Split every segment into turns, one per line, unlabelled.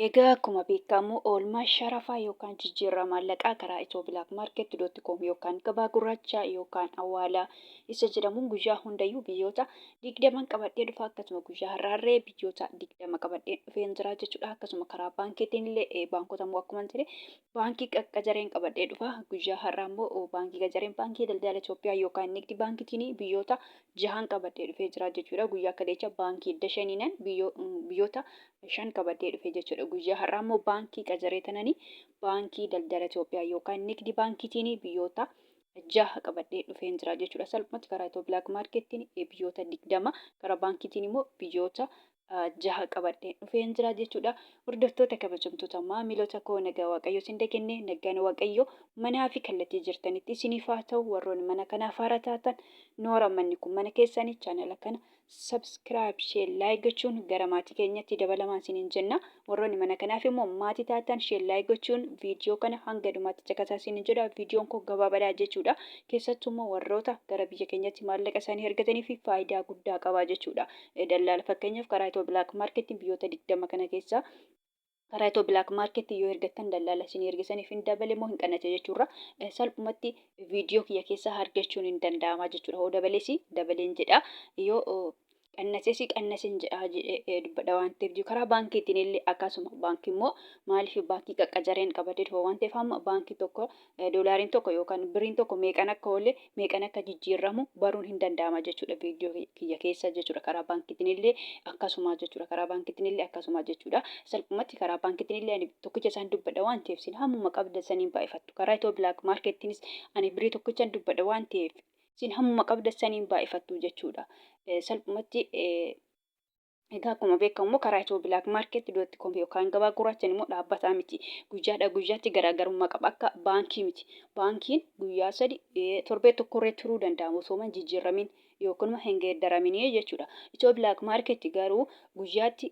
Egaa akkuma beekamu Olmaa sharafaa yookaan jijjiirraa maallaqaa karaa ethio black market.com yookaan gabaa gurraachaa yookaan hawalaa isa jedhamuun guyyaa hundayyuu biyyoota 20 qabadhee dhufa. Akkasuma guyyaa har'aarree biyyoota 20 qabadhee dhufeen jira jechuudha. Akkasuma karaa baankiitiin illee baankota immoo akkuma jedhe baankii qaqqajareen qabadhee dhufa. Guyyaa har'aa immoo baankii qaqqajareen baankii daldala Itoophiyaa yookaan nigdi baankiitiin biyyoota 6 qabadhee dhufee jira jechuudha. Guyyaa kaleessa baankii adda shaniinan biyyoota 5 qabadhee dhufee jechuudha. Guyyaa har'aa immoo baankii qacaree tananii baankii daldala Itoophiyaa yookaan nigdi baankiitiin biyyoota 6 qabadhee dhufeen jira jechuudha. Salphumatti karaa ethio black marketiin biyyoota 20 karaa baankiitiin immoo biyyoota 6 qabadhee dhufeen jira jechuudha. Hordoftoota kabajamtoota maamiltoota koo nagaa waaqayyo isin kenne nagaan waaqayyo manaa fi kallattii jirtanitti isiniif haa ta'u. Warroonni mana kanaaf haara taatan noora manni kun mana keessanii chaanala kana subscribe share like gochuun gara maatii keenyatti dabalamaan isiniin jenna. Warroonni mana kanaaf immoo maatii taatan share like gochuun viidiyoo kana hanga dhumaatti caqasaa isiniin jedha. Viidiyoon kun gabaabaadha jechuudha. Keessattuu immoo warroota gara biyya keenyatti maallaqa isaanii ergatanii fi faayidaa guddaa qaba jechuudha. Dallaala fakkeenyaaf karaa ethio black marketiin biyyoota 20 kana keessa karaa ethio black market yoo ergattan dallaala isin ergisaniif hin dabale moo hin qannate jechuudha. Salphumatti viidiyoo kiyya keessa argachuun hin danda'ama jechuudha. Hoo dabalees dabaleen jedha. Yoo qannasees jedha dubbadha waan ta'eef karaa baankiitiin illee akkasuma baankii immoo maaliif baankii qaqqajareen qabadee dhufa waan ta'eef amma baankii tokko doolaariin tokko yookaan biriin tokko meeqan akka oolle meeqan akka jijjiiramu baruun hin danda'ama jechuudha. Viidiyoo kiyya keessa jechuudha. Karaa baankiitiin illee akkasuma jechuudha. Karaa baankiitiin illee akkasuma jechuudha. Salphumatti karaa baankiitiin illee ani tokkicha isaan dubbadha waan ta'eef sin hammuma qabda saniin baay'ifattu. Karaa ethio black marketiinis ani birii tokkichaan dubbadha waan ta'eef sin hammuma qabda saniin baay'ifattu jechuudha. Salphumatti egaa akkuma beekamu karaa ethio black market.com yookaan gabaa gurraachaan immoo dhaabbataa miti. Guyyaadhaa guyyaatti garaagarummaa qaba akka baankii miti. Baankiin guyyaa 3 torbee tokkorree turuu danda'a osoo hin jijjiiramin yookaan hin geeddaramin jechuudha. Ethio black market garuu guyyaatti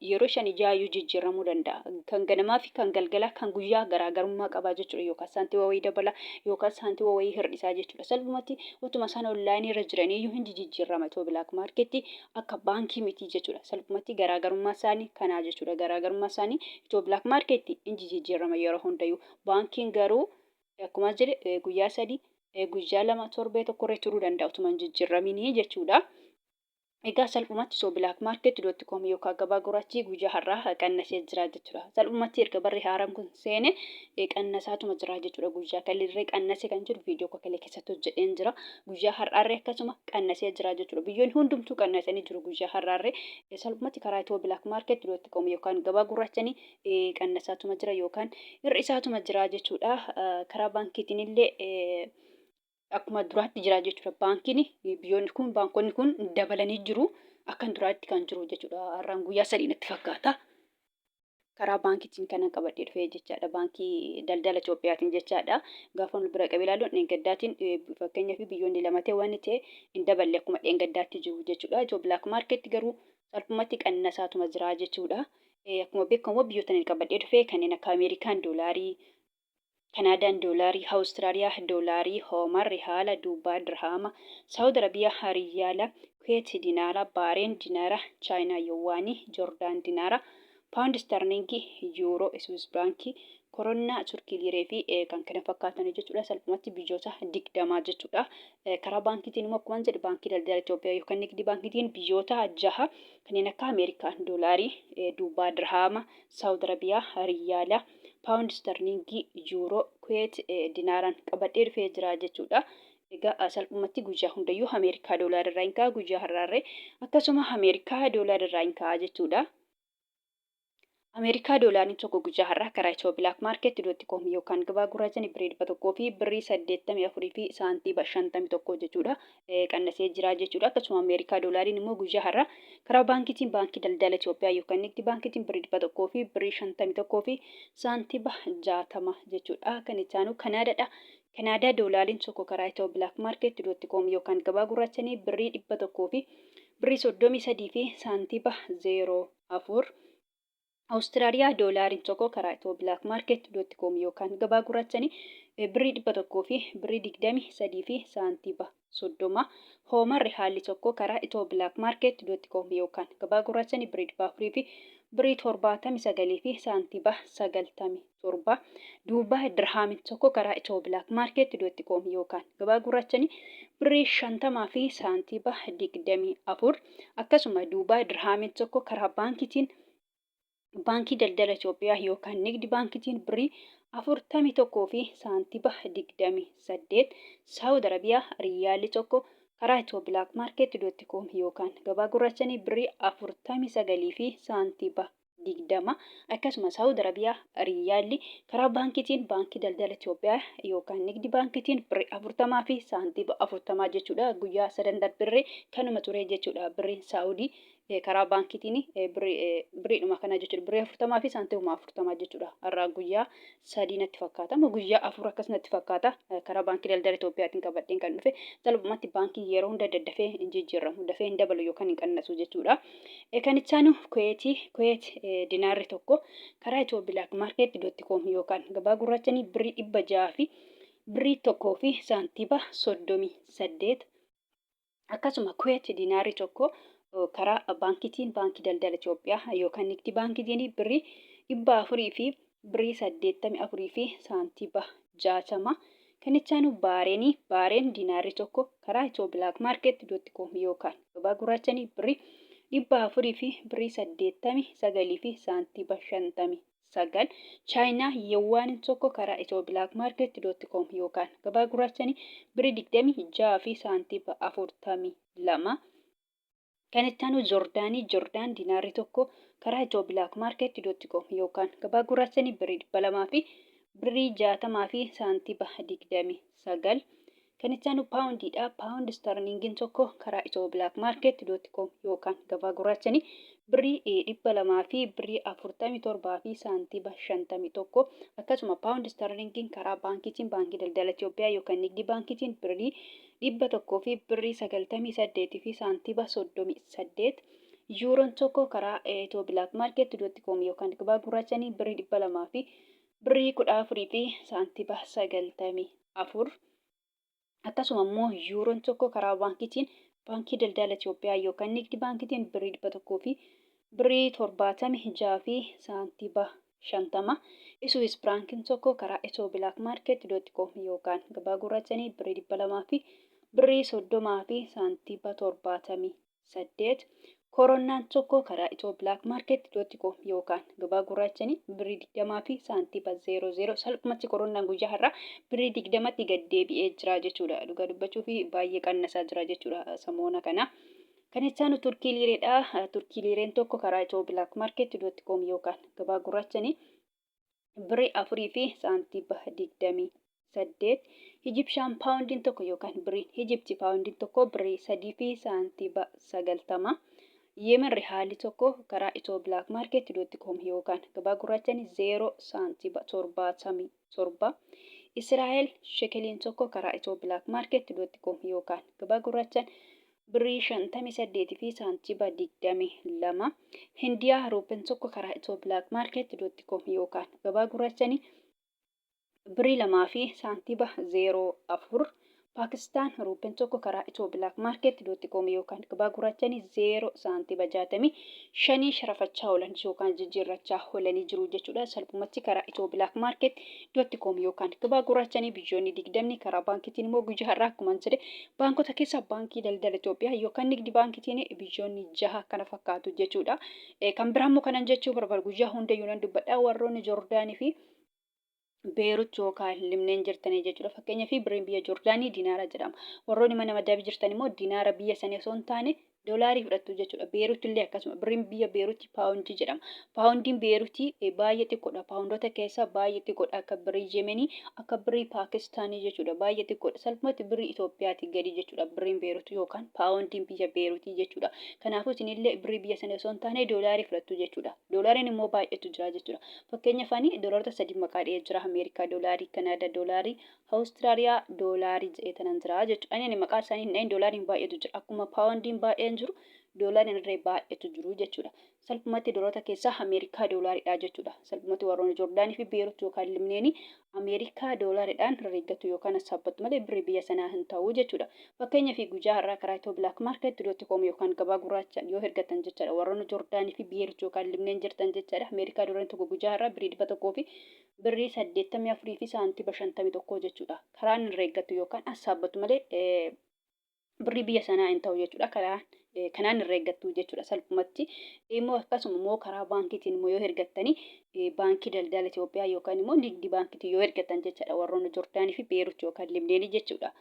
yeroo 5 jijjiiramuu danda'a. Kan ganamaa fi kan galgalaa kan guyyaa garaagarummaa qaba jechuudha. Yookaan saantiima wayii dabala yookaan saantiima wayii hir'isaa jechuudha. Salphumatti utuma isaan onlaayinii irra jiranii iyyuu hin jijjiirama ethio black market akka baankii miti jechuudha. Salphumatti garaagarummaa isaanii kanaa jechuudha. Garaagarummaa isaanii ethio black market hin jijjiirama yeroo hundayyuu. Baankiin garuu akkuma jedhe guyyaa 3 guyyaa 2 torbee tokkorree turuu danda'a utuma hin jijjiiramin jechuudha. Egaa salphumatti ethio black market.com yookaan gabaa gurraachii guyyaa har'aa qannasee jira jechuudha. Salphumatti erga barri haaraan kun seene qannasaatuma jira jechuudha. Guyyaa kaleerree qannasee kan jiru viidiyoo kakalee keessatti hojjedheen jira. Guyyaa har'aarree akkasuma qannasee jira jechuudha. Biyyoonni hundumtuu qannasanii jiru guyyaa har'aarree. Salphumatti karaa ethio black market.com yookaan gabaa gurraachanii qannasaatuma jira yookaan hir'isaatuma jira jechuudha. Karaa baankiitiin illee akkuma duraatti jira jechuudha. Baankiin biyyoonni kun baankonni kun dabalanii jiru akkan duraatti kan jiru jechuudha. Har'aan guyyaa 3 natti fakkaata. Karaa baankiitiin kana qabadhee dhufee jechaadha. Baankii daldala Itoophiyaatiin jechaadha. Gaafa nu bira qabee ilaalu dheengaddaatiin fakkeenyaaf biyyoonni lamatee waan ta'e hin daballe akkuma dheengaddaatti jiru jechuudha. Ethio black market garuu salphumatti qannasaatuma jira jechuudha. Akkuma beekamu biyyoota inni qabadhee dhufee kanneen akka Ameerikaan doolaarii, Kanadaan doolaarii, Awustiraaliyaa doolaarii, Hoomar rihaala, Duubaa dirhaama, Saawud Arabiyaa riyaala, Kuweet dinaara, Baareen dinaara, Chaayinaa yuwaanii, Joordaan dinaara, Paawundi sterlingii, Yuuroo, Swiss baankii, Koronaa, Turkii liiree fi kan kana fakkaatan jechuudha. Salphumatti biyyoota 20 jechuudha. Karaa baankiitiin immoo akkuma jedhe baankii daldala Itoophiyaa yookaan nigdi baankiitiin biyyoota 6 kanneen akka Ameerikaan doolaarii, Duubaa dirhaama, Saawud Arabiyaa riyaala, Paawundi sterlingii, Yuuroo, Kuweet dinaaraan qabadhee dhufee jira jechuudha. Egaa salphumatti guyyaa hundayyuu Ameerikaa doolaara irraa hin ka'a guyyaa har'aarree akkasuma Ameerikaa doolaara irraa hin ka'a jechuudha. Ameerikaa doolaariin tokko guyyaa har'aa karaa ethio black market.com yookaan gabaa gurraachaan birrii 100 fi birrii 84 fi saantii 51 jechuudha. Qannasee jira jechuudha. Akkasuma Ameerikaa doolaariin immoo guyyaa har'aa karaa baankiitiin baankii daldala Itoophiyaa yookaan nigdi baankiitiin birrii 100 fi birrii 51 fi saantii 60 jechuudha. Kan itti aanu Kanaadaadha. Kanaadaa doolaariin tokko karaa ethio black market.com yookaan gabaa gurraachaan birrii 100 fi birrii 33 fi saantii 04 Awustiraaliyaa doolaariin tokko karaa ethio black market.com yookaan gabaa gurraachaan birrii 100 fi birrii 23 fi saantii 30 Hoomar haalli tokko karaa ethio black market.com yookaan gabaa gurraachaan birrii 4 fi birrii 79 fi saantiba 97. Duuba dirhaamiin tokko karaa Itiyoo bilaak maarkeetti iddootti koomii yookaan gabaa gurraachanii birrii 50 fi saantiba 24. Akkasuma duuba dirhaamiin tokko karaa baankiitiin Baankii daldala Itoophiyaa yookaan nigdi baankiitiin birrii 41 fi saantiba 28. Saawud Arabiyaa Riyaalli tokko karaa Itiyoo bilaak maarkeetti.com yookaan gabaa gurraachanii birrii 49 fi saantiba 20. Akkasuma Saawud Arabiyaa Riyaalli karaa baankiitiin baankii daldala Itoophiyaa yookaan nigdi baankiitiin birrii 40 fi saantiba 40 jechuudha. Guyyaa 3 darbirree kanuma ture jechuudha. Birriin Saawudii karaa baankiitiin biriidhuma kana jechuudha. Birrii 40 fi saantiba 40 jechuudha. Har'a guyyaa 3 natti fakkaata. Guyyaa 4 akkas natti fakkaata. Karaa baankii daldala Itoophiyaatiin qabadheen kan dhufe. Salphumatti baankii yeroo hunda daddafee hin jijjiiramu. Dafee hin dabalu yookaan hin qannasu jechuudha. Kan ittaanu Kuweet dinaarri tokko karaa Itiyoo bilaak maarkeetti.com yookaan gabaa gurraachanii birrii 600 fi birrii 1 fi saantiba 38. Akkasuma Kuweet dinaarri tokko karaa baankiitiin baankii daldala Itoophiyaa yookaan nigdi baankiitiin birrii 400 fi birrii 84 fi saantiba 60. Kan ittaanu Baareen dinaarri tokko karaa Itiyoo bilaak maarkeetti.com yookaan gabaa gurraachanii birrii 400 fi birrii 89 fi saantiba 59. Chaayinaa Yeewwaan tokko karaa Itiyoo bilaak maarkeetti.com yookaan gabaa gurraachanii birrii 26 fi saantiba 42. Kan ittaanu Joordaan dinaarri tokko karaa Itiyoo bilaak maarkeetti.com yookaan gabaa gurraachanii birrii 200 fi birrii 60 fi saantiba 29. Kan ittaanu Paawundiidha. Paawundi starlingiin tokko karaa Itiyoo bilaak maarkeetti.com yookaan gabaa gurraachanii birrii 200 fi birrii 47 fi saantiba 51. Akkasuma Paawundi starlingiin karaa baankiitiin baankii daldala Itoophiyaa yookaan nigdi baankiitiin birrii 100 fi birrii 98 fi saantiba 38. Yuuroon tokko karaa Itiyoo bilaak maarkeetti.com yookaan gabaa gurraachanii birrii 200 fi birrii 14 fi saantiba 94. Akkasuma immoo yuuroon tokko karaa baankiitiin baankii daldala Itoophiyaa yookaan nigdi baankiitiin birrii 100 fi birrii 76 fi saantiba 50. Iswiis firaankiin tokko karaa Itiyoo bilaak maarkeetti.com yookaan gabaa gurraachanii birrii 200 fi birrii 30 fi saantiba 78. Koronaan tokko karaa Itiyoo bilaak maarkeetti.com yookaan gabaa gurraachanii birrii 20 fi saantiba 00. Salphumatti koronaan guyyaa har'aa birrii 20tti gad deebi'ee jira jechuudha. Dhugaa dubbachuu fi baay'ee qannasaa jira jechuudha samoona kana. Kan ittaanu Turkii liireedha. Turkii liireen tokko karaa Itiyoo bilaak maarkeetti.com yookaan gabaa gurraachanii birrii 4 fi saantiba 28. Ijipshaan paawundiin tokko yookaan birriin Ijipti paawundiin tokko birrii 3 fi saantiba 90. Yemen rihaalli tokko karaa Itiyoo bilaak maarkeetti.com yookaan gabaa gurraachanii 0 saantiba 77. Israa'el shekeliin tokko karaa Itiyoo bilaak maarkeetti.com yookaan gabaa gurraachaan birrii 58 fi saantiba 22. Hindiyaa ruupeen tokko karaa Itiyoo bilaak maarkeetti.com yookaan gabaa gurraachanii birrii 2 fi saantiba 04. Paakistaan ruupeen tokko karaa Itiyoo bilaak maarkeetti.com yookaan gabaa gurraachanii 0 saantiba 65 sharafachaa oolan yookaan jijjiirrachaa oolanii jiru jechuudha. Salphumatti karaa Itiyoo bilaak maarkeetti.com yookaan gabaa gurraachanii biyyoonni 20 karaa baankiitiin immoo guyyaa har'aa akkuma jedhe baankota keessaa baankii daldala Itoophiyaa yookaan nigdi baankiitiin biyyoonni 6 kana fakkaatu jechuudha. Kan biraa immoo kanan jechuu barbaadu guyyaa hundayyuu nan dubbadha warroonni Joordaanii fi Beerut yookaan limneen jirtanii jechuudha. Fakkeenyaaf birriin biyya Joordaanii dinaara jedhama. Warroonni mana madaabii jirtan immoo dinaara biyya sanii osoo hin taane doolaarii fudhattu jechuudha. Beerut illee akkasuma birriin biyya Beerutti paawundii jedhama. Paawundiin Beerutti baay'ee xiqqoodha. Paawundoota keessaa baay'ee xiqqoodha. Akka birrii Yemenii, akka birrii Paakistaanii jechuudha. Baay'ee xiqqoodha. Salphumatti birrii Itoophiyaatti gadi jechuudha. Birriin Beerut yookaan paawundiin biyya Beerutii jechuudha. Kanaafuu isinillee birrii biyya sanii osoo hin taane doolaarii fudhattu jechuudha. Doolaariin immoo baay'eetu jira jechuudha. Fakkeenyaaf doolaarota 3 maqaa dha'ee jira. Ameerikaa doolaarii, Kanaadaa doolaarii, Awustiraaliyaa doolaarii jedhee tanan jira jechuudha. Ani maqaa isaanii hin dhahin doolaariin baay'eetu jira. Akkuma paawundiin baay'een jiru doolaariin irree baay'eetu jiru jechuudha. Salphumatti doolaara keessaa Ameerikaa doolaariidha jechuudha. Salphumatti warroonni Joordaanii fi Beerut yookaan Libneeni Ameerikaa doolaariidhaan herreeggatu yookaan saabbatu malee birrii biyya sanaa hin ta'u jechuudha. Fakkeenyaaf guyyaa har'aa karaa itoo bilaak maarkeetii.com yookaan gabaa gurraachaa yoo ergattan jechaadha. Warroonni Joordaanii fi Beerut yookaan Libneen jirtan jechaadha. Ameerikaa doolaariin tokko guyyaa har'aa birrii 100 fi birrii 84 fi saantiba 51 jechuudha. Karaan herreeggatu yookaan saabbatu malee birrii biyya sanaa hin ta'u jechuudha. Kanaan herreeggattu jechuudha. Salphumatti immoo akkasuma immoo karaa baankiitiin immoo yoo ergattanii baankii daldala Itoophiyaa yookaan immoo nigdi baankiitiin yoo ergattan jechaadha. Warroonni Joordaanii fi Beerut yookaan Libneenii jechuudha.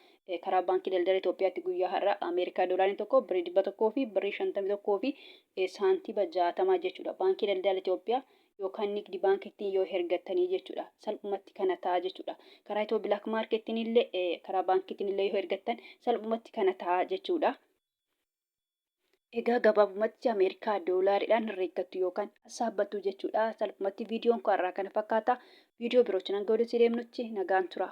Karaa baankii daldala Itoophiyaatti guyyaa har'aa Ameerikaa doolaariin tokko birrii 100 fi birrii 51 fi saantiba 60 jechuudha. Baankii daldala Itoophiyaa yookaan nigdi baankiitiin yoo ergattanii jechuudha. Salphumatti kana ta'a jechuudha. Karaa itoo bilaak maarkeetiin illee karaa baankiitiin illee yoo ergattan salphumatti kana ta'a jechuudha. Egaa gabaabumatti Ameerikaa doolaariidhaan herreeggattu yookaan saabbattu jechuudha. Salphumatti viidiyoon kun har'aa kana fakkaata. Viidiyoo birootiin hanga walitti deemnutti nagaan tura.